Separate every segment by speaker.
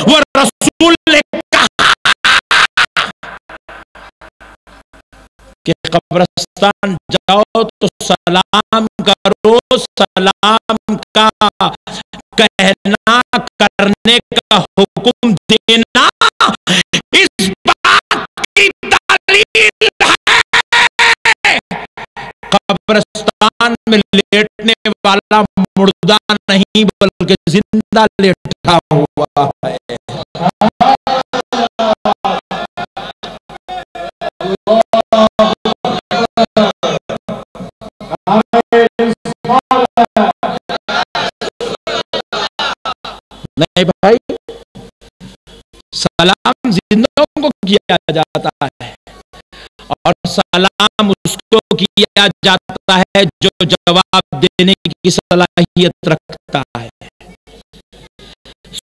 Speaker 1: وہ رسول نے کہا کہ قبرستان جاؤ تو سلام کرو، سلام کا کہنا کرنے کا حکم دینا اس بات کی دلیل ہے قبرستان میں لیٹنے والا مردہ نہیں بلکہ زندہ لیٹا ہوا ہے۔ نہیں بھائی، سلام زندوں کو کیا جاتا ہے اور سلام اس کو کیا جاتا ہے جو جواب دینے کی صلاحیت رکھتا ہے۔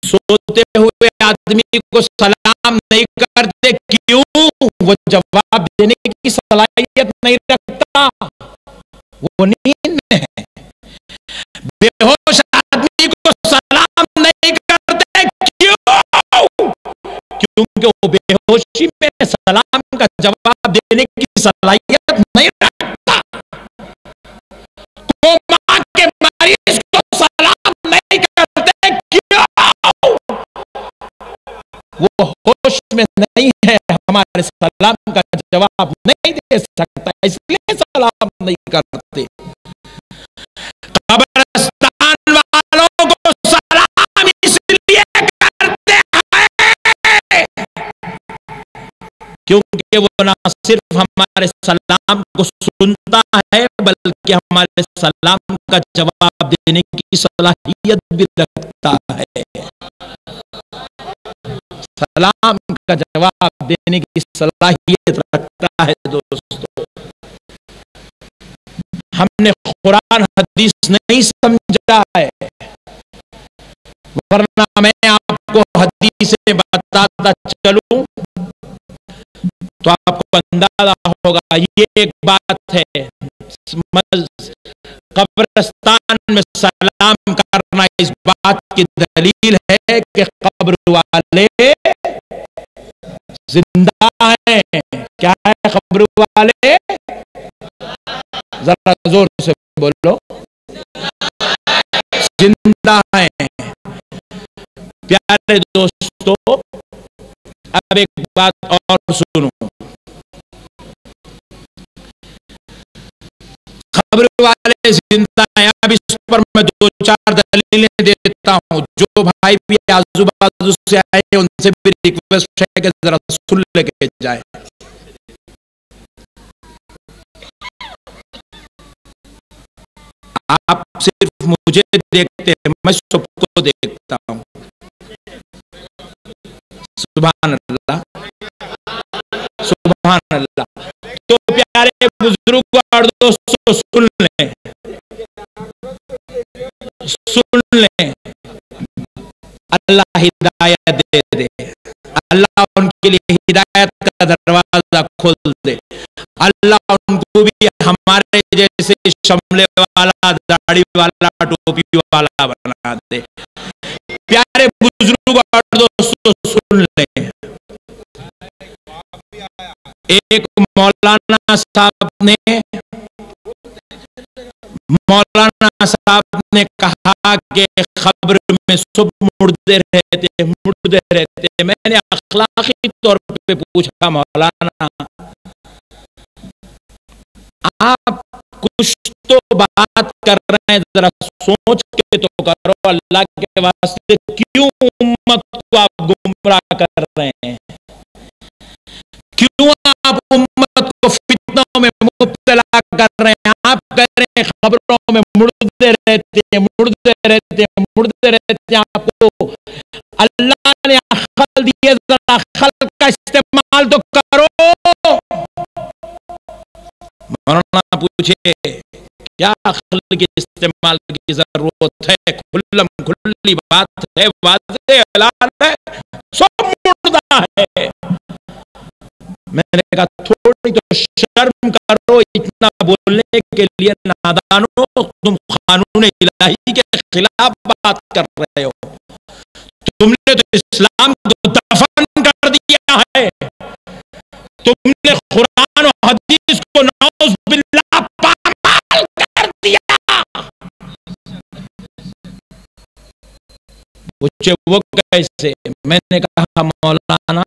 Speaker 1: سوتے ہوئے آدمی کو سلام نہیں کرتے، کیوں؟ وہ جواب دینے کی صلاحیت نہیں رکھتا، وہ نیند میں ہے۔ بے ہوش آدمی کو سلام نہیں کرتے، کیوں؟ کیونکہ وہ بے ہوشی میں سلام کا جواب دینے کی صلاحیت نہیں رکھتا۔ کوما کے مریض کو سلام نہیں کرتے، کیوں؟ وہ ہوش میں نہیں ہے، ہمارے سلام کا جواب نہیں دے سکتا، اس لیے سلام نہیں کرتے۔ قبرستان والوں کو سلام اس لیے کرتے ہیں کیونکہ وہ نہ صرف ہمارے سلام کو سنتا ہے بلکہ ہمارے سلام کا جواب دینے کی صلاحیت بھی رکھتا ہے۔ سلام کا جواب دینے کی صلاحیت رکھتا ہے۔ دوستو، ہم نے قرآن حدیث نہیں سمجھا ہے، ورنہ میں آپ کو حدیثیں بتاتا چلوں تو آپ کو اندازہ ہوگا۔ یہ ایک بات ہے، قبرستان میں سلام کرنا اس بات کی دلیل ہے کہ قبر والے زندہ ہیں۔ کیا ہے قبر والے؟ ذرا زور سے بولو، زندہ ہیں۔ پیارے دوستو، اب ایک بات اور سنو، قبر والے زندہ ہیں۔ اب اس پر میں دو چار دلیلیں دیتا ہوں۔ جو بھائی بھی آزو بازو سے آئے ان سے بھی ریکویسٹ ہے کہ ذرا سن لے کے جائے۔ آپ صرف مجھے دیکھتے ہیں، میں سب کو دیکھتا ہوں۔ سبحان اللہ، سبحان اللہ۔ تو پیارے بزرگ اور دوستو، سن لیں، سن لیں، اللہ ہدایت دے دے، اللہ ان کے لیے ہدایت کا دروازہ کھول دے، اللہ ان کو بھی ہمارے جیسے شملے والا، داڑھی والا، ٹوپی والا بنا دے۔ پیارے بزرگ اور دوستو، سن لیں، ایک مولانا صاحب نے کہا کہ قبر میں سب مردے رہتے۔ میں نے اخلاقی طور پہ پوچھا، مولانا آپ کچھ تو بات کر رہے ہیں، ذرا سوچ کے تو کرو، اللہ کے واسطے کیوں امت کو آپ گمراہ کر رہے ہیں؟ کیوں آپ امت کو فتنوں میں مبتلا کر رہے ہیں؟ آپ کہہ رہے ہیں خبروں میں مردے رہتے ہیں، آپ کو اللہ نے عقل دی ہے، ذرا عقل کا استعمال تو کرو۔ مولانا پوچھے کیا عقل کے استعمال کی ضرورت ہے؟ کھلم کھلی بات ہے، واضح اعلان ہے، سب مردہ ہے۔ میں نے کہا تھوڑی تو شرم کرو، اتنا بولنے کے لیے نادانو، تم قانون الہی کے خلاف بات کر رہے ہو، تم نے تو اسلام کو دفن کر دیا ہے، تم نے قرآن و حدیث کو نعوذ باللہ پامال کر دیا. پوچھے وہ کیسے؟ میں نے کہا مولانا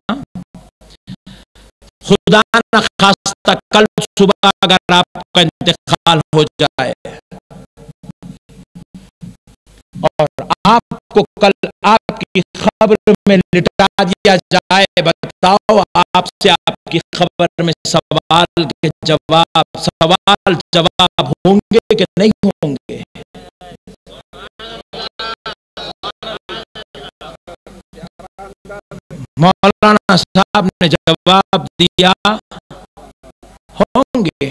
Speaker 1: خدا نہ خواستہ کل صبح اگر آپ کا انتقال ہو جائے اور آپ کو کل آپ کی خبر میں لٹا دیا جائے، بتاؤ آپ سے آپ کی خبر میں سوال جواب ہوں گے کہ نہیں ہوں گے؟ مولانا صاحب نے جواب دیا ہوں گے.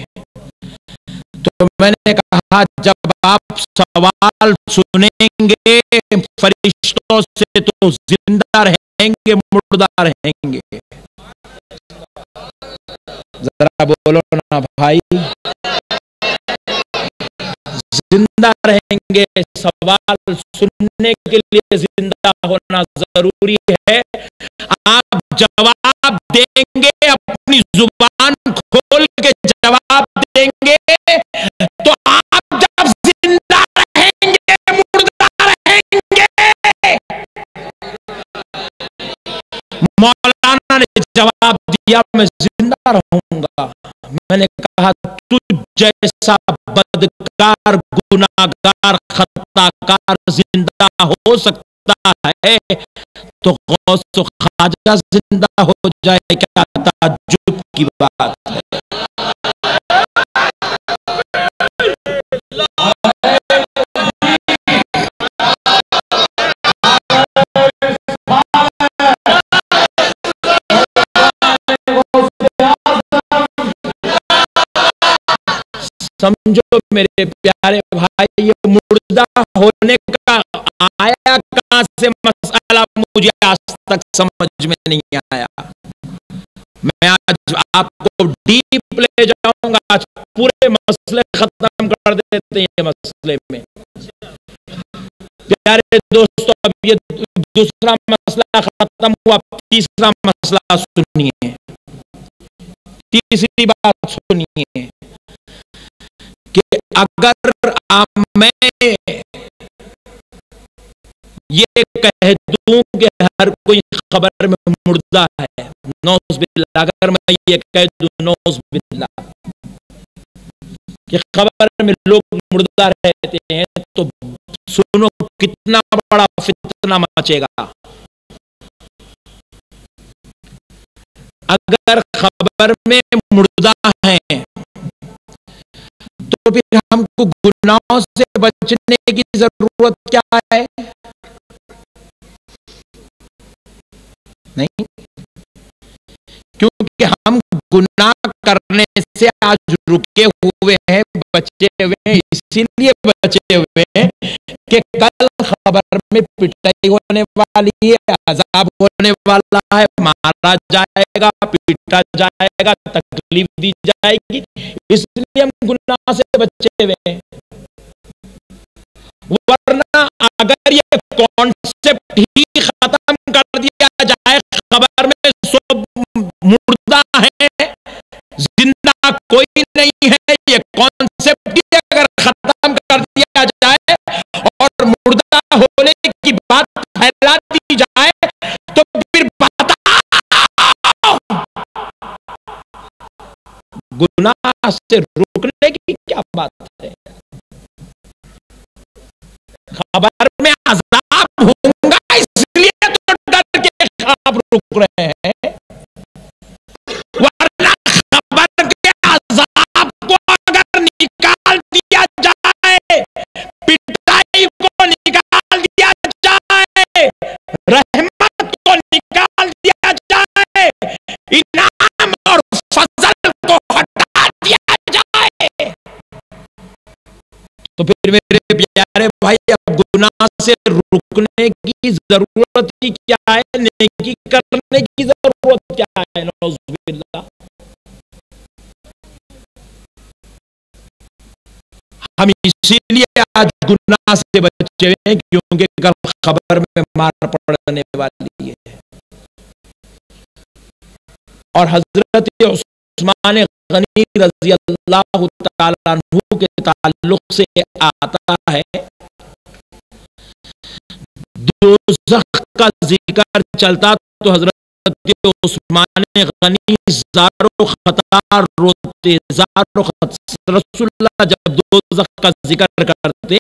Speaker 1: تو میں نے کہا جب آپ سوال سنیں گے فرشتوں سے تو زندہ رہیں گے مردہ رہیں گے؟ ذرا بولو نا بھائی. زندہ رہیں گے. سوال سننے کے لیے زندہ ہونا ضروری ہے. آپ جواب دیں گے، اپنی زبان کھول کے جواب دیں گے تو آپ جب زندہ رہیں گے مردہ رہیں گے. مولانا نے جواب دیا میں زندہ رہوں گا. میں نے کہا تجھ جیسا بدکار گناہگار خطاکار زندہ ہو سکتا ہے تو غوث و خواجہ زندہ ہو جائے، کیا تعجب کی بات ہے. سمجھو میرے پیارے بھائی، یہ مردہ ہونے کا آیا کہاں سے مسئلہ مجھے آج تک سمجھ میں نہیں آیا. میں آج آپ کو ڈیپ لے جاؤں گا. آج پورے مسئلے ختم کر دیتے ہیں یہ مسئلے میں. پیارے دوستو اب یہ دوسرا مسئلہ ختم ہوا. تیسرا مسئلہ سنیے، تیسری بات سنیے کہ اگر میں یہ کہہ دوں کہ ہر کوئی خبر میں مردہ ہے، نعوذ باللہ، اگر میں یہ کہہ دوں نعوذ باللہ کہ خبر میں لوگ مردہ رہتے ہیں تو سنو کتنا بڑا فتنہ مچے گا. اگر خبر میں مردہ ہیں تو پھر ہم کو گناہوں سے بچنے کی ضرورت کیا ہے؟ نہیں، کیونکہ ہم گناہ کرنے سے آج رکے ہوئے ہیں، بچے ہوئے ہیں. اسی لیے بچے ہوئے ہیں کہ کل خبر میں پٹائی ہونے والی ہے، عذاب ہونے والا ہے، مارا جائے گا، پیٹا جائے گا، تکلیف دی جائے گی. اس لیے ہم گناہ سے بچے ہوئے ہیں. ورنہ اگر یہ کانسیپٹ ہی ختم کر دیا جائے خبر میں سب مردہ ہیں زندہ کوئی نہیں ہے، یہ کانسیپٹ ہی اگر ختم کر دیا جائے اور مردہ ہونے کی بات پھیلا دی جائے تو پھر بتاؤ گناہ سے روکنے کی کیا بات ہے؟ خبر میں عذاب ہوں گا اس لیے تو ڈر کے خواب رک رہے ہیں، ورنہ خبر کے عذاب کو اگر نکال دیا جائے، پٹائی کو نکال دیا جائے، رحمت کو نکال دیا جائے، انعام اور فضل کو ہٹا دیا جائے تو پھر میرے پیارے بھائی اب گناہ سے رکنے کی ضرورت ہی کیا ہے؟ نیکی کرنے کی ضرورت کیا ہے؟ نعوذ باللہ. ہم اسی لیے آج گناہ سے بچے ہیں کیونکہ کل خبر میں مار پڑنے والی ہے. اور حضرت عثمان غنی رضی اللہ تعالیٰ عنہ کے تعلق سے آتا ہے دوزخ کا ذکر چلتا تو حضرت عثمان غنی زار و خطار روتے. زار و خطار رسول اللہ جب دوزخ کا ذکر کرتے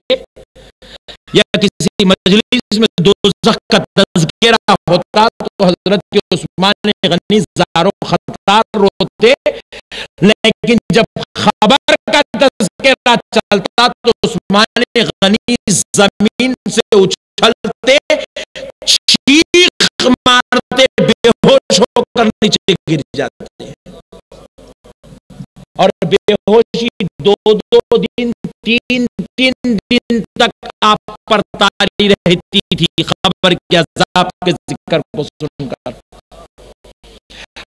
Speaker 1: یا کسی مجلس میں دوزخ کا تذکرہ ہوتا تو حضرت عثمان غنی زار و خطار روتے، لیکن جب خبر کا تذکرہ چلتا تو عثمان غنی زمین سے اچھلتے، چیخ مارتے، بے ہوش ہو کر نیچے گر جاتے. اور بے ہوشی 2 دن 3 دن تک آپ پر طاری رہتی تھی خبر کے عذاب کے ذکر کو سن کر.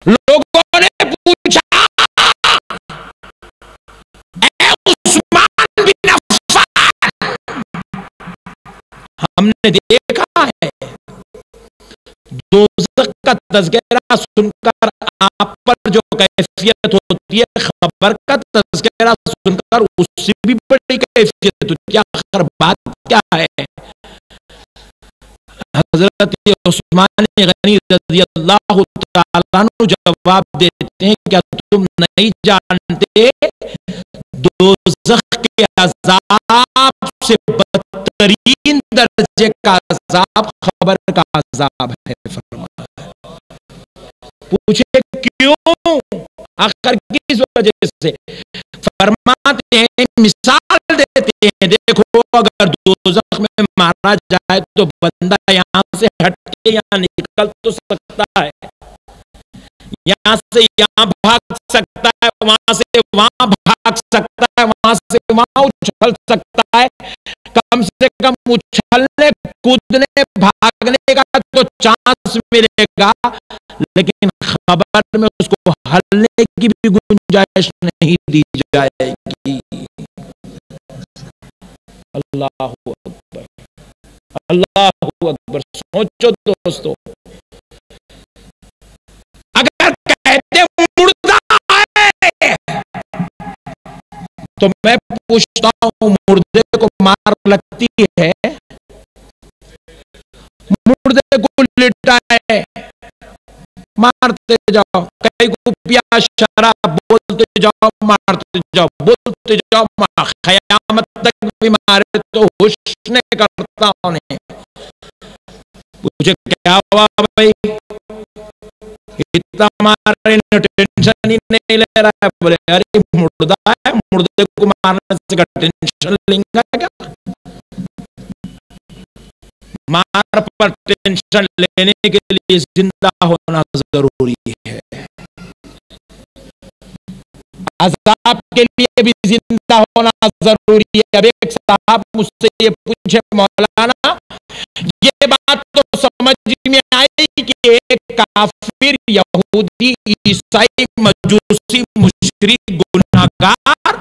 Speaker 1: لوگوں نے پوچھا اے عثمان بن عفان، ہم نے دیکھا ہے دوزخ کا تذکرہ سن کر آپ پر جو کیفیت ہوتی ہے، خبر کا تذکرہ سن کر اس سے بھی بڑی کیفیت ہوتی ہے. آخر بات کیا ہے؟ حضرت عثمان غنی رضی اللہ تعالیٰ عنہ جواب دیتے ہیں کیا تم نہیں جانتے دوزخ کے عذاب سے بدترین درجے کا عذاب خبر کا عذاب ہے. پوچھے کیوں؟ آخر کس وجہ سے؟ فرماتے ہیں، مثال دیتے ہیں، دیکھو اگر دوزخ میں مارا جائے تو بندہ یہاں سے ہٹ کے یہاں نکل تو سکتا ہے، یہاں سے یہاں بھاگ سکتا ہے، وہاں سے وہاں بھاگ سکتا ہے، وہاں سے وہاں اچھل سکتا ہے. کم سے کم اچھلنے کودنے بھاگنے کا تو چانس ملے گا، لیکن خبر میں اس کو ہلنے کی بھی گنجائش نہیں دی جائے گی. اللہ اکبر، اللہ اکبر. سوچو دوستو، اگر کہتے مردہ ہے تو میں پوچھتا ہوں مردے کو مار لگتی ہے؟ مردے کو لٹائے مارتے جاؤ، کئی کو پیا شراب بولتے جاؤ مارتے جاؤ، بولتے جاؤ، قیامت تک بھی مارے تو ہوش نہیں کرتا انہیں. پوچھے کیا ہوا بھائی، اتنا مارے ٹینشن ہی نہیں لے رہا ہے؟ بولے ارے مردہ ہے، مردے کو مارنے سے ٹینشن لیں گا کیا؟ مار پر ٹینشن لینے کے لیے زندہ ہونا ضروری ہے، عذاب کے لیے بھی زندہ ہونا ضروری ہے. اب ایک صاحب مجھ سے یہ پوچھے مولانا یہ بات تو سمجھ میں آئی کہ ایک کافر، یہودی، عیسائی، مجوسی، مشرک، گناہگار،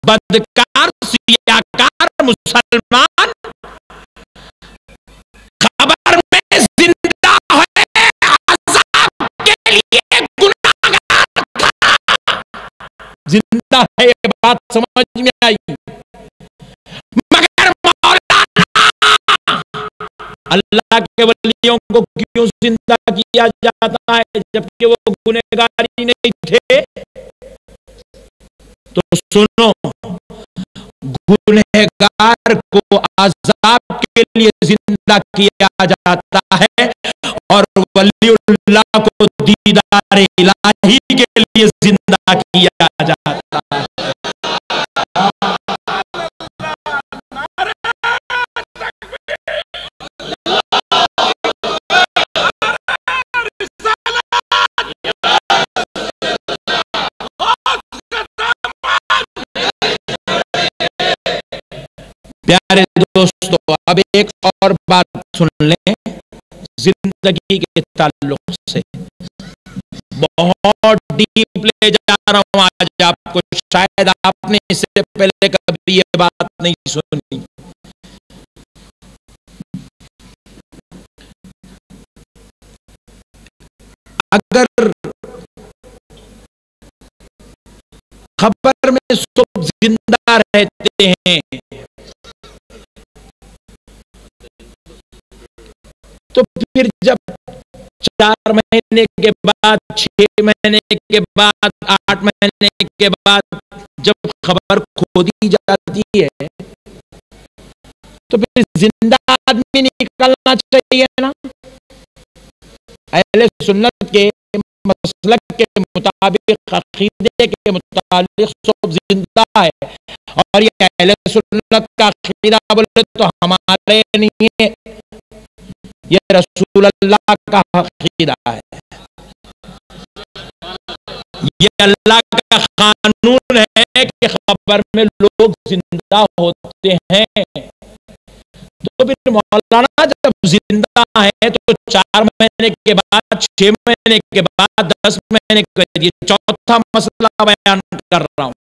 Speaker 1: بدکار، سیاکار، مسلمان خبر میں زندہ ہے، عذاب کے لیے گناہگار تھا، زندہ ہے، یہ بات سمجھ میں آئی. مگر مولانا اللہ کے ولیوں کو کیوں زندہ کیا جاتا ہے جبکہ وہ گنہگار ہی نہیں تھے؟ تو سنو، گنہگار کو عذاب کے لیے زندہ کیا جاتا ہے اور ولی اللہ کو دیدار الہی کے لیے زندہ کیا جاتا ہے. پیارے دوستو، اب ایک اور بات سن لیں زندگی کے تعلق سے. بہت ڈیپ لے جا رہا ہوں آج آپ کو، شاید آپ نے اس سے پہلے کبھی یہ بات نہیں سنی. اگر خبر میں سب زندہ رہتے ہیں تو پھر جب 4 مہینے کے بعد، 6 مہینے کے بعد، 8 مہینے کے بعد جب خبر کھودی جاتی ہے تو پھر زندہ آدمی نکلنا چاہیے نا. اہل سنت کے مسلک کے مطابق، عقیدے کے متعلق سب زندہ ہے، اور یہ اہل سنت کا عقیدہ بولے تو ہمارے نہیں ہے، یہ رسول اللہ کا عقیدہ ہے. یہ اللہ کا قانون ہے کہ خبر میں لوگ زندہ ہوتے ہیں. تو پھر مولانا جب زندہ ہے تو 4 مہینے کے بعد، 6 مہینے کے بعد، 10 مہینے کے بعد، یہ چوتھا مسئلہ بیان کر رہا ہوں.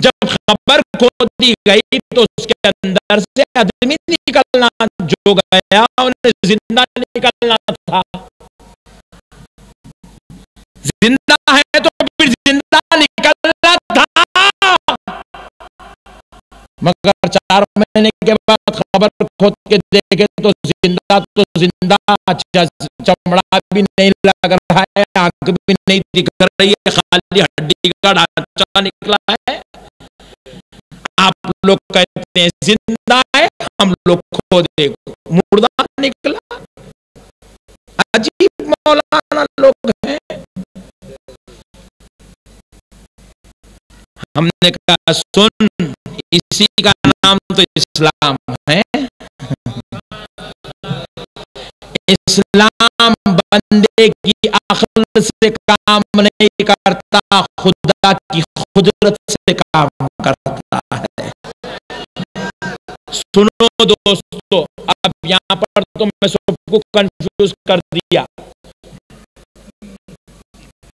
Speaker 1: جب خبر کھودی گئی تو اس کے اندر سے آدمی نکلنا جو گیا انہیں زندہ نکلنا تھا. زندہ ہے تو پھر زندہ نکلنا تھا. مگر 4 مہینے کے بعد خبر کھود کے دیکھے تو زندہ اچھا، چمڑا بھی نہیں لگ رہا ہے، آنکھ بھی نہیں دکھ رہی ہے، خالی ہڈی کا ڈھانچہ نکلا ہے. آپ لوگ کہتے ہیں زندہ ہے، ہم لوگ کھودے مردہ نکلا. عجیب مولانا لوگ ہیں. ہم نے کہا سن، اسی کا نام تو اسلام ہے. اسلام بندے کی عقل سے کام نہیں کرتا، خدا کی قدرت سے کام کرتا ہے. سنو دوستو، اب یہاں پر تو میں سب کو کنفیوز کر دیا.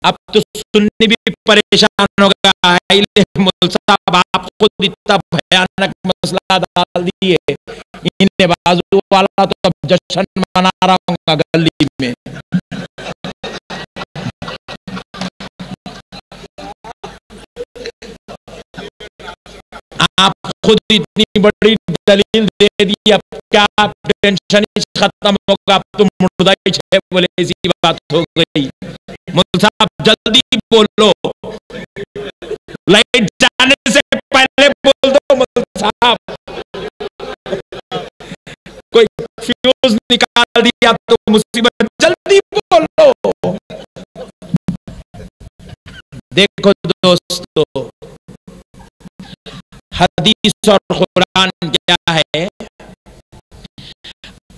Speaker 1: اب تو سننے بھی پریشان ہو گیا. مول صاحب آپ خود اتنا بھیانک مسئلہ ڈال دیے، انہیں بازو والا تو اب جشن منا رہا ہوں گا گلی میں. آپ خود اتنی بڑی دلیل دے دی، اب کیا ٹینشن ختم ہوگا؟ اب تم مردہ ہی ہے بولے، ایسی بات ہو گئی. مول صاحب جلدی بولو، لائٹ جانے سے پہلے بول دو. مول صاحب کوئی فیوز نکال دیا تو مصیبت، جلدی بولو. دیکھو دوستو، حدیث اور قرآن کیا ہے؟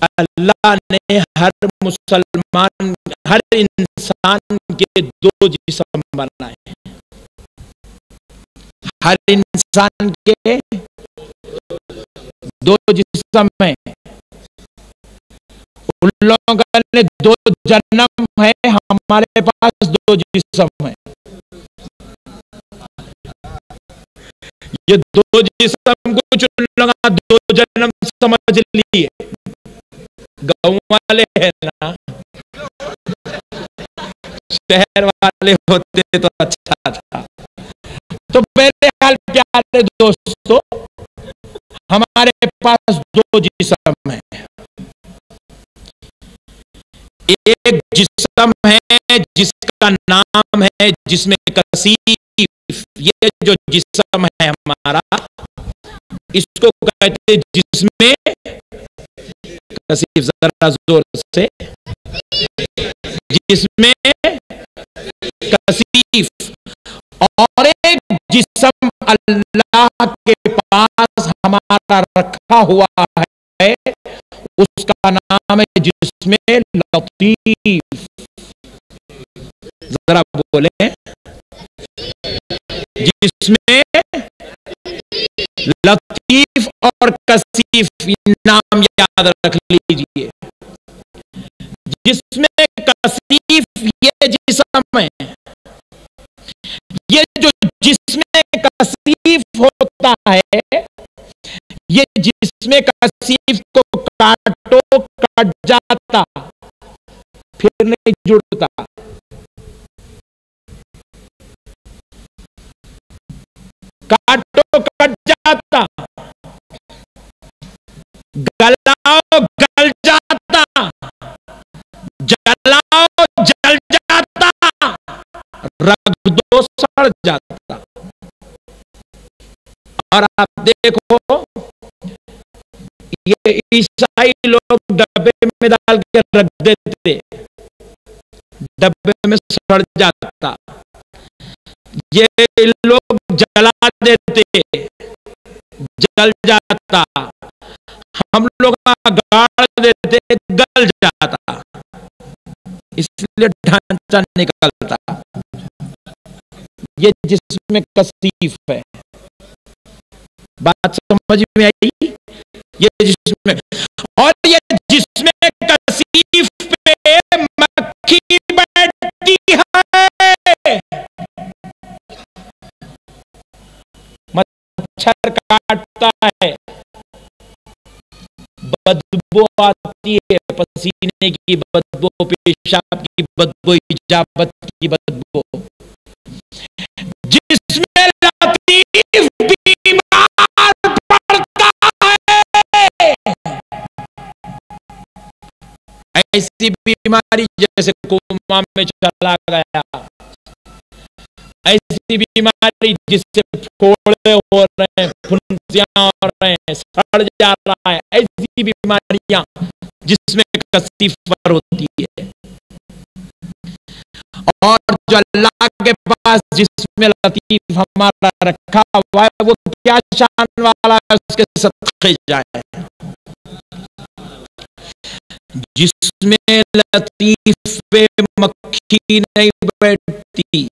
Speaker 1: اللہ نے ہر مسلمان، ہر انسان کے 2 جسم بنائے. ہر انسان کے 2 جسم ہیں. ان لوگوں کا 2 جنم ہے، ہمارے پاس 2 جسم ہیں. یہ 2 جسم کچھ لوگ 2 جنم سمجھ لیے، گاؤں والے ہیں نا، شہر والے ہوتے تو اچھا تھا. تو میرے حال پیارے دوستو، ہمارے پاس 2 جسم ہیں. ایک جسم ہے جس کا نام ہے جسم کثیف. یہ جو جسم ہے ہمارا، اس کو کہتے جسم کثیف. ذرا زور سے، جسم کثیف. اور ایک جسم اللہ کے پاس ہمارا رکھا ہوا ہے، اس کا نام ہے جسم لطیف. ذرا بولیں، جسم لطیف اور کثیف، نام یاد رکھ لیجئے. جسم کثیف یہ جسم ہے، یہ جو جسم کثیف ہوتا ہے، یہ جسم کثیف کو کاٹو کٹ جاتا، پھر نہیں جڑتا. کاٹو کٹ جاتا، گلاؤ گل جاتا، جلاؤ جل جاتا، رکھ دو سڑ جاتا. اور آپ دیکھو یہ عیسائی لوگ ڈبے میں ڈال کے رکھ دیتے، ڈبے میں سڑ جاتا. یہ لوگ جلا دیتے، جل جاتا. ہم لوگ گاڑ دیتے، گل جاتا. اس لیے ڈھانچہ نکلتا. یہ جسم کثیف ہے. بات سمجھ میں آئی؟ یہ جسم، اور یہ جسم کثیف پہ مکھی بیٹھتی ہے، مچھر کاٹتا ہے، بدبو آتی ہے، پسینے کی بدبو، پیشاب کی بدبو، اجابت کی بدبو. جسم لطیف بیمار پڑتا ہے. ایسی بیماری جیسے کوما میں چلا گیا، ایسی بیماری جس سے پھوڑے ہو رہے ہیں، پھنسیاں ہو رہے ہیں، سڑ جا رہا ہے، ایسی بیماریاں جس میں کثیف پر ہوتی ہے. اور جو اللہ کے پاس جسم لطیف ہمارا رکھا ہوا ہے، وہ کیا شان والا ہے، اس کے صدقے جائے. جسم لطیف پہ مکھی نہیں بیٹھتی،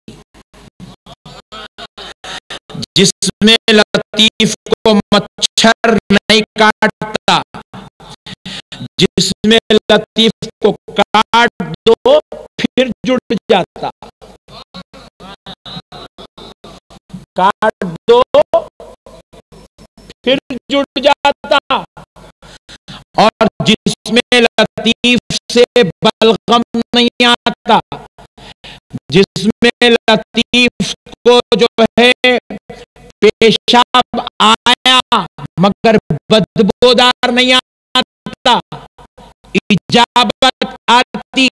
Speaker 1: جسم لطیف کو مچھر نہیں کاٹتا. جسم لطیف کو کاٹ دو پھر جڑ جاتا، کاٹ دو پھر جڑ جاتا. اور جسم لطیف سے بلغم نہیں آتا. جسم لطیف کو جو ہے پیشاب آیا مگر بدبودار نہیں آتا، اجابت آتی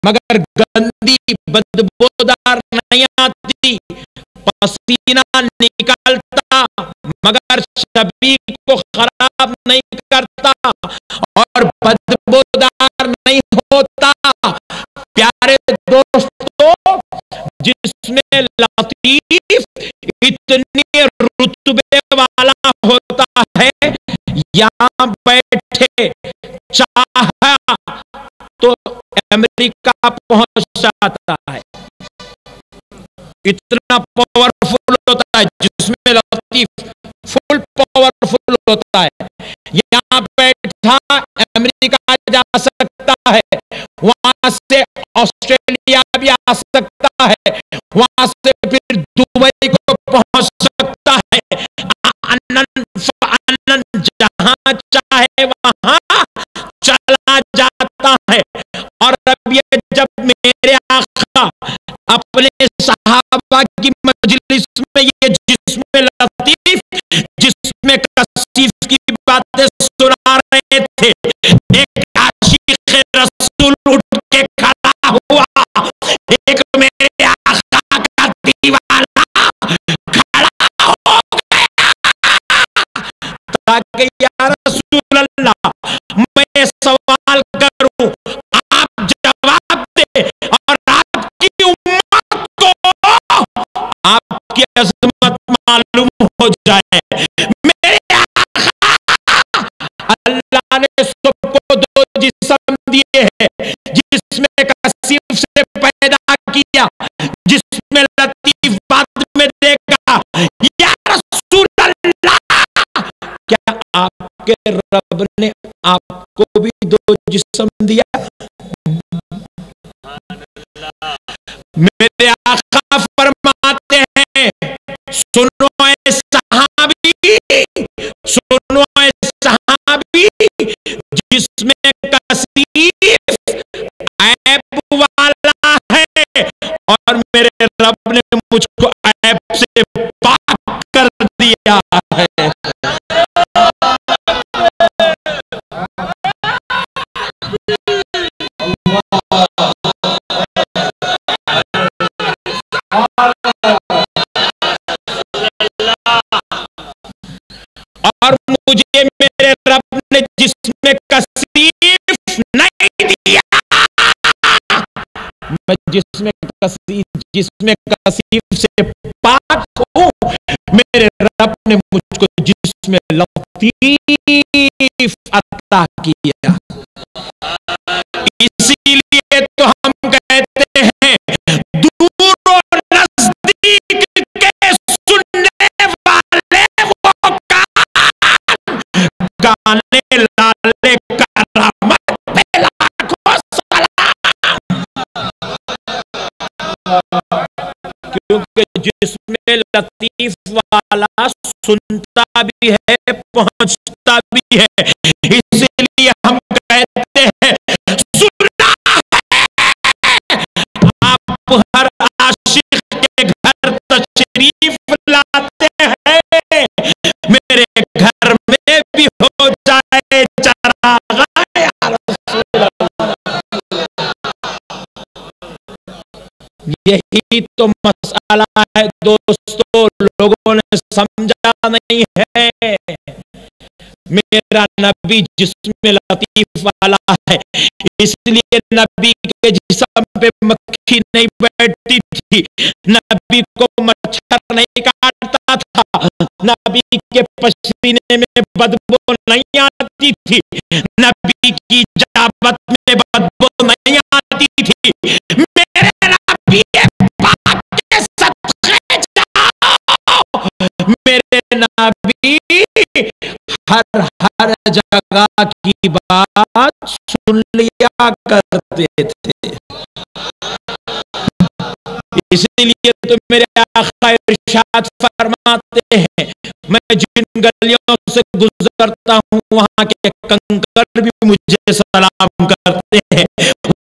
Speaker 1: مگر گندی بدبودار نہیں آتی، پسینہ نکلتا مگر شبی کو خراب نہیں کرتا اور بدبودار نہیں ہوتا. پیارے دوستو، جسم لطیف اتنی رتبے والا ہوتا ہے، یہاں بیٹھے چاہا تو امریکہ پہنچ جاتا ہے. اتنا پاورفل ہوتا ہے جسم لطیف، فل پاورفل ہوتا ہے. یہاں بیٹھا امریکہ جا سکتا ہے، وہاں سے آسٹریلیا بھی آ سکتا ہے، وہاں سے پھر دبئی کو پہنچ سکتا ہے. جہاں چاہے وہاں چلا جاتا ہے. اور اب یہ جب میرے آقا اپنے صحابہ کی مجلس میں یہ جسم لطیف، جسم کثیف کی باتیں سنا رہے تھے، ایک عاشق رسول اٹھ کے کھڑا ہوا، ایک میرے آقا کا دیوانہ کھڑا ہو گیا تاکہ یا رسول اللہ میں سوال کروں، آپ جواب دیں اور آپ کی امت کو آپ کی عظمت معلوم ہو جائے. میرے آقا اللہ نے سب کو دو جسم دیے ہیں، جس میں کثیف سے پیدا کیا، جس میں لطیف بعد میں دیکھا. یا رسول اللہ، کیا آپ کے رب نے آپ کو بھی دو جسم دیا؟ میرے آقا فرماتے ہیں سنو اے صحابی، سنو اے صحابی، جس میں کثیر عیب والا ہے، اور میرے رب نے مجھ کو عیب سے پاک کر دیا ہے۔ اور مجھے میرے رب نے جس میں کثیف نہیں دیا، میں جس میں کثیف سے پاک ہوں، میرے رب نے مجھ کو جس میں لطیف عطا کیا۔ اسی لیے تو ہم کہتے ہیں دور و نزدیک کے سننے والے وہ گانے لالے کرامت پہ لاکھوں سلام، کیونکہ جس میں لطیف والا سنتا بھی ہے، پہنچتا بھی ہے، اس لیے ہم کہتے ہیں سننا ہے۔ آپ ہر عاشق کے گھر تشریف لاتے ہیں، میرے گھر میں بھی ہو جائے چراغاں یا رسول اللہ۔ یہی تو مسئلہ ہے دوستو، لوگوں نے سمجھا نہیں ہے۔ میرا نبی جسم لطیف والا ہے، اس لیے نبی کے جسم پہ مکھی نہیں بیٹھتی تھی، نبی کو مچھر نہیں کاٹتا تھا، نبی کے پسینے میں بدبو نہیں آتی تھی، نبی کی جابت میں بدبو نہیں آتی تھی۔ میرے نبی پاک کے صدقے جاؤ، میرے نبی ہر جگہ کی بات سن لیا کرتے تھے۔ اس لیے تو میرے آقا ارشاد فرماتے ہیں، میں جن گلیوں سے گزرتا ہوں وہاں کے کنکر بھی مجھے سلام کرتے ہیں،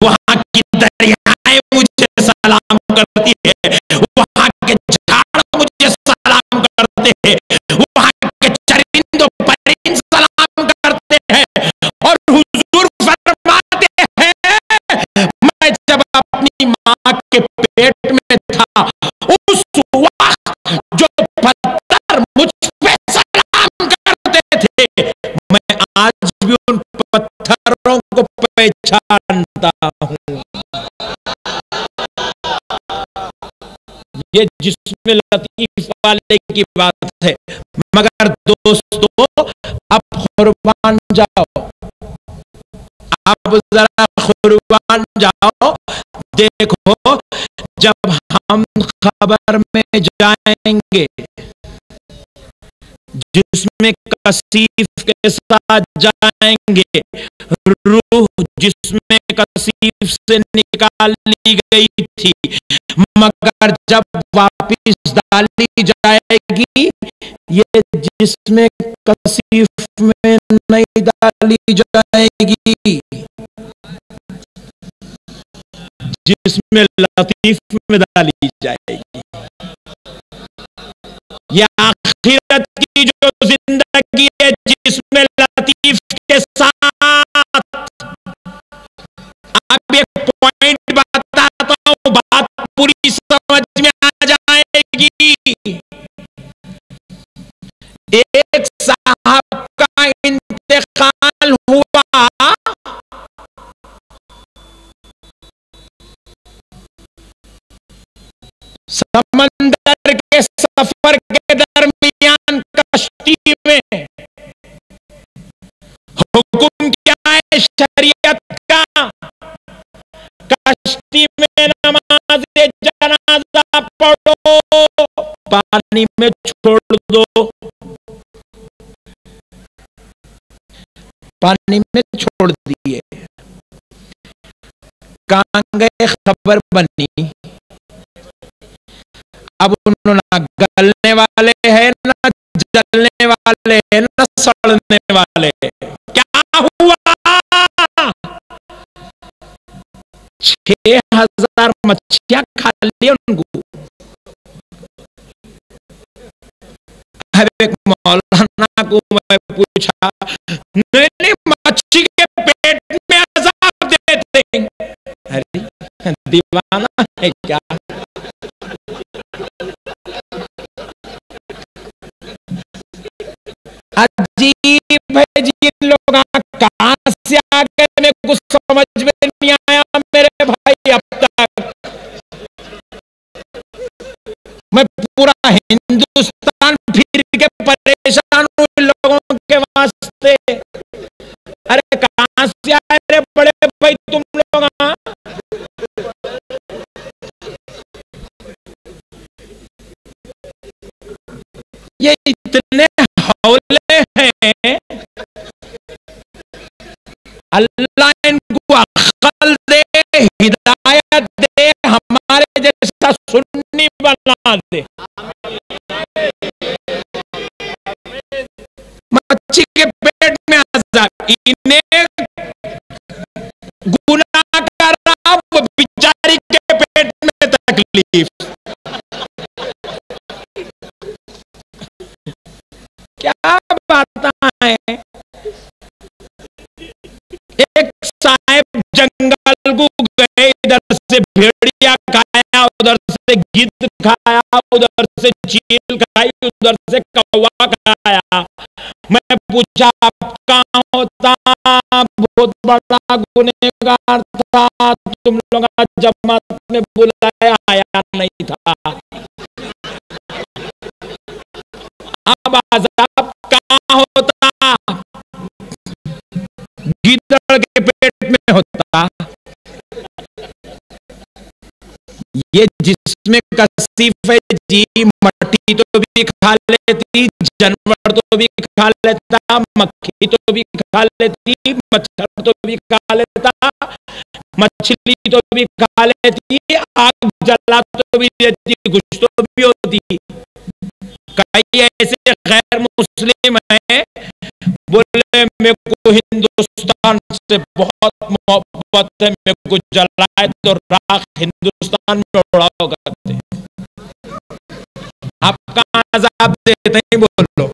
Speaker 1: وہاں کی دریائیں مجھے سلام کرتی ہے، وہاں کے جھاڑ مجھے سلام کرتے ہیں، وہاں کے چرند و پرند سلام کرتے ہیں۔ اور حضور فرماتے ہیں میں جب اپنی ماں کے پیٹ میں تھا، اس وقت جو پتھر مجھ پہ سلام کرتے تھے، میں آج بھی ان پتھروں کو پہچانتا ہوں۔ یہ جسم لطیف والے کی بات ہے۔ مگر دوستو اب قربان جاؤ، اب ذرا قربان جاؤ، دیکھو جب ہم خبر میں جائیں گے، جسم کثیف کے ساتھ جائیں گے، روح جسم کثیف سے نکال لی گئی تھی، مگر جب واپس ڈالی جائے گی، یہ جسم کثیف میں نہیں ڈالی جائے گی، جسم لطیف میں ڈالی جائے گی۔ یہ آخرت کی جو زندگی ہے جسم لطیف کے ساتھ، اب ایک پوائنٹ بتاتا ہوں، بات پوری سمجھ میں آ جائے گی۔ ایک صاحب کا انتقال ہوا، سمندر کے سفر کے درمیان کشتی میں، حکم کیا ہے شریعت کا؟ کشتی میں نماز جنازہ پڑھو، پانی میں چھوڑ دو، پانی میں چھوڑ دیے، کہاں گئے؟ خبر بنی، اب انہوں نہ گلنے والے ہیں، نہ جلنے والے ہیں، نہ سڑنے والے. کیا ہوا؟ 6,000 مچھیاں کھا لی ان کو. اب ایک مولانا کو میں پوچھا، نہیں مچھی کے پیٹ میں عذاب دیتے ہیں. ارے دیوانہ ہے کیا؟ عجیب ہے جی، ان لوگ کہاں سے آ گئے میرے کچھ سمجھ میں نہیں آیا میرے بھائی. اب تک میں پورا ہندوستان پھر کے پریشان ہوں ان لوگوں کے واسطے. ارے کہاں سے آئے رے بڑے بھائی تم لوگ؟ یہ اتنے حولے ہیں، اللہ ان کو عقل دے، ہدایت دے، ہمارے جیسا سنی بنا دے. مچھی کے پیٹ میں عذاب، انہیں گناہ کرا، وہ بیچاری کے پیٹ میں تکلیف. کیا بات ہے؟ ایک صاحب جنگل کو گئے، ادھر سے بھیڑیا کھایا، ادھر سے گدھ کھایا، ادھر سے چیل کھائی، ادھر سے کوا کھایا. میں پوچھا آپ کہاں ہوتا؟ بہت بڑا گنہگار تھا، تم لوگ جماعت میں بلایا آیا نہیں تھا. اب عذاب کہاں ہوتا؟ گیدڑ کے پیٹ میں ہوتا. یہ جسم کثیف ہے جی، مٹی تو بھی کھا لیتی، جانور تو بھی کھا لیتا، مکھی تو بھی کھا لیتی، مچھر تو بھی کھا لیتا، مچھلی تو بھی کھا لیتی، آگ جلا تو بھی دیتی، کچھ تو بھی ہوتی. کئی ایسے غیر مسلم ہیں بولے میرے کو ہندوستان سے بہت محبت ہے، میرے کو جلائے تو راکھ ہندوستان میں اڑاؤ کرتے ہیں. آپ کہاں عذاب دیتے ہیں بولو؟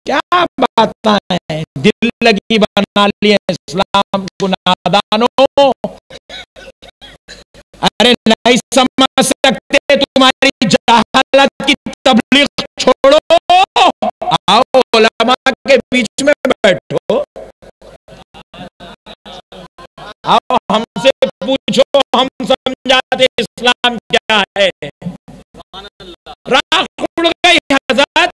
Speaker 1: کیا بات ہے؟ دل لگی بنا لیے اسلام کو نادانوں. ارے نہیں سمجھ سکتے، تمہاری جہالت کی تبلیغ چھوڑو، آؤ علماء کے بیچ میں بیٹھو، آؤ ہم سے پوچھو، ہم سمجھاتے اسلام کیا ہے. راکھ اڑ گئی حضرت.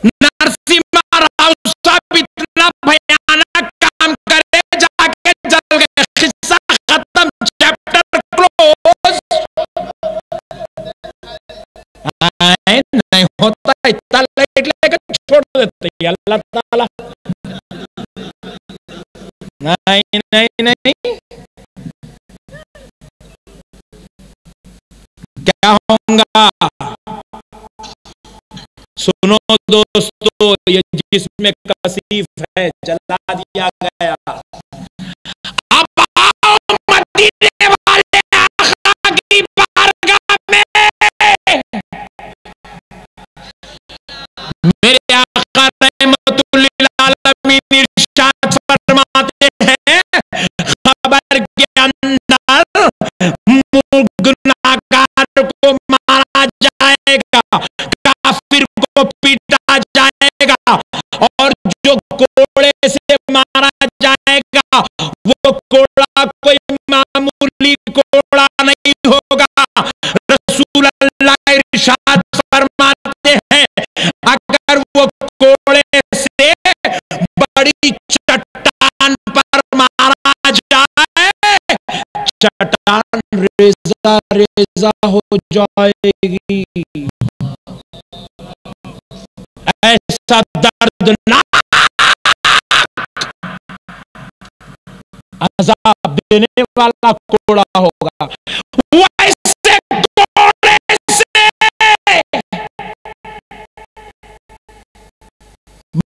Speaker 1: نرسمہا راؤ صاحب اتنا بھیانک کام کرے، جا کے جل گئے، قصہ ختم، چیپٹر کلوز. نہیں ہوتا، اتنا لیٹ لے کے چھوڑ دیتے ہیں اللہ تعالیٰ. نہیں نہیں نہیں، کیا ہوں گا؟ سنو دوستو، یہ جسم کثیف ہے، جلا دیا گیا. اب آؤ مدینے والے آقا کی بارگاہ میں. میرے آقا رحمت للعالمین ارشاد فرماتے ہیں، خبر کے اندر گناہگار کو مارا جائے گا، کافر کو پیٹا جائے گا، اور جو کوڑے سے مارا جائے گا وہ کوڑا کوئی معمولی کوڑا نہیں ہوگا. رسول اللہ ارشاد فرماتے ہیں، اگر وہ کوڑے سے بڑی چٹان پر مارا جائے، چٹان ریزہ ریزہ ہو جائے گی. ایسا دردناک عذاب دینے والا کوڑا ہوگا. ویسے کوڑے سے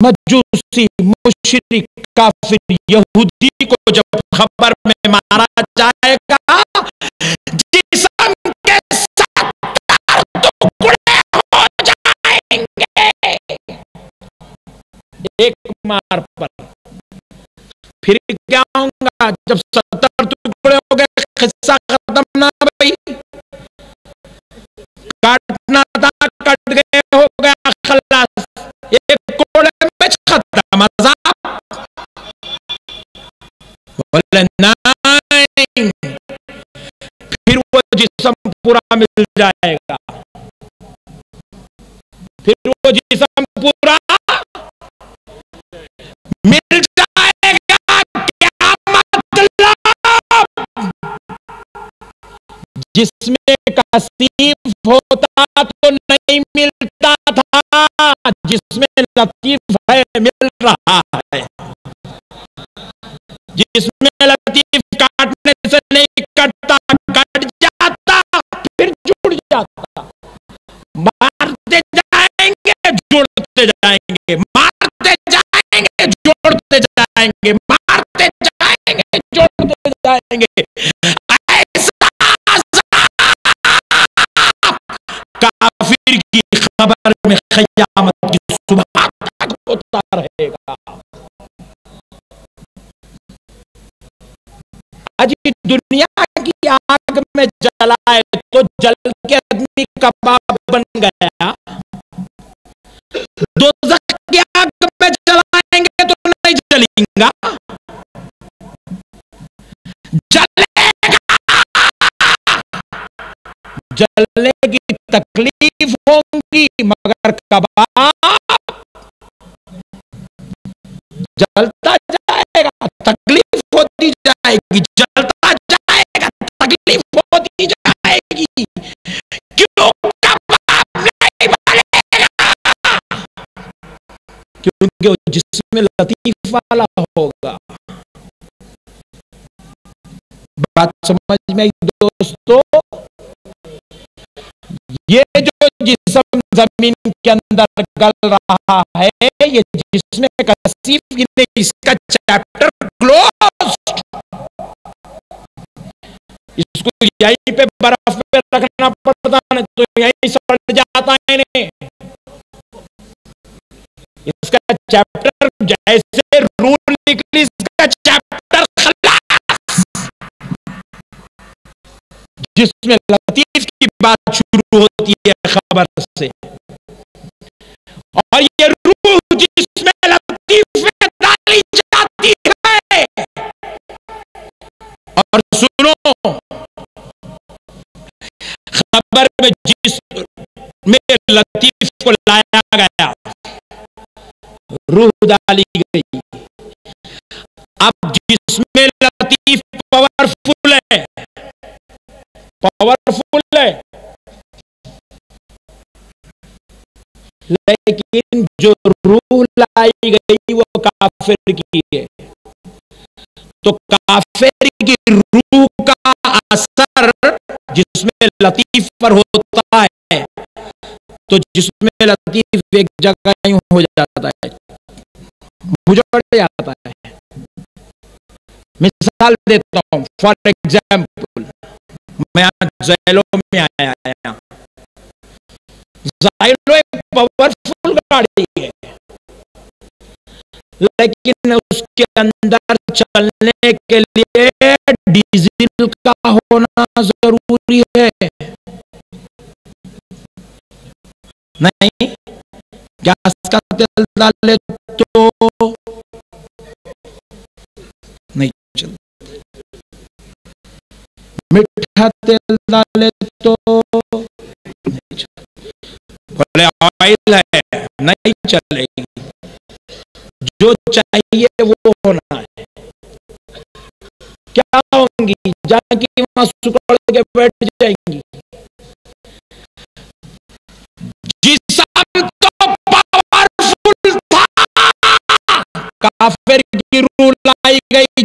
Speaker 1: مجوسی مشرک کافر یہودی کو جب خبر میں مارا جائے گا، جسم کے 70 ٹکڑے ہو جائیں گے ایک مار پر. پھر کیا ہوگا جب 70 ٹکڑے ہو گئے؟ قصہ ختم نہ بھائی، کاٹنا تھا کٹ گئے، ہو گیا خلاص، ایک کوڑے میں ختم عذاب. بولے نہیں، پھر وہ جسم پورا مل جائے گا، پھر وہ جسم پورا مل جائے گا. کیا مطلب؟ جس میں کثیف ہوتا تو نہیں ملتا تھا، جس میں لطیف ہے مل رہا ہے. جس میں لطیف کاٹنے سے نہیں کٹتا، کٹ جاتا پھر جڑ جاتا. مارتے جائیں گے جوڑتے جائیں گے، مارتے جائیں گے جوڑتے جائیں گے، مارتے جائیں گے جوڑتے جائیں گے. ایسا کافر کی خبر میں قیامت کی صبح تک ہوتا رہے گا. آج دنیا کی آگ میں جلائے تو جل کے آدمی کباب بن گیا، دوزخ کی آگ میں جلائیں گے تو نہیں جلیں گا، جلے گا. جلنے کی تکلیف ہوگی مگر کباب جلتا جائے گا، تکلیف ہوتی جائے گی، جلتا جائے گا، تکلیف ہوتی جائے گی. کیوں کباب نہیں بنے گا؟ کیونکہ وہ جسم لطیف والا ہوگا. بات سمجھ میں دوستو، یہ جو جسم زمین کے اندر گل رہا ہے، یہ جسم کثیف، اس کا چیپٹر کلوز. اس کو یہیں پہ برف پہ رکھنا پڑتا ہے تو یہیں سڑ جاتا ہے. اس کا چیپٹر جیسے رول نکلی، اس کا چیپٹر خلاص. جس میں لطیف کی بات شروع ہوتی ہے خبر سے، اور یہ روح جس میں لطیف میں ڈالی جاتی ہے. اور سنو، خبر میں جس میں لطیف کو لایا گیا، روح ڈالی گئی. اب جس میں لطیف پاورفل ہے، پاورفل ہے، لیکن جو روح لائی گئی وہ کافر کی ہے. تو کافر کی روح کا اثر جس میں لطیف پر ہوتا ہے، تو جس میں لطیف ایک جگہ یوں ہو جاتا ہے، بجھڑ جاتا ہے. مثال دیتا ہوں، فار ایگزامپل میں آج زیلو میں آیا. زیلو ایک پاورفل گاڑی ہے، لیکن اس کے اندر چلنے کے لیے ڈیزل کا ہونا ضروری ہے. نہیں، گیس کا تیل ڈالے تو نہیں چلتا، میٹھا تیل ڈالے تو نہیں چلتا، بولے آئل ہے نہیں چلے گی. جو چاہیے وہ ہونا ہے. کیا ہوں گی؟ جا کے وہاں سکڑ کے بیٹھ جائیں گی. جسم تو پاورفل تھا، کافر کی روح لائی گئی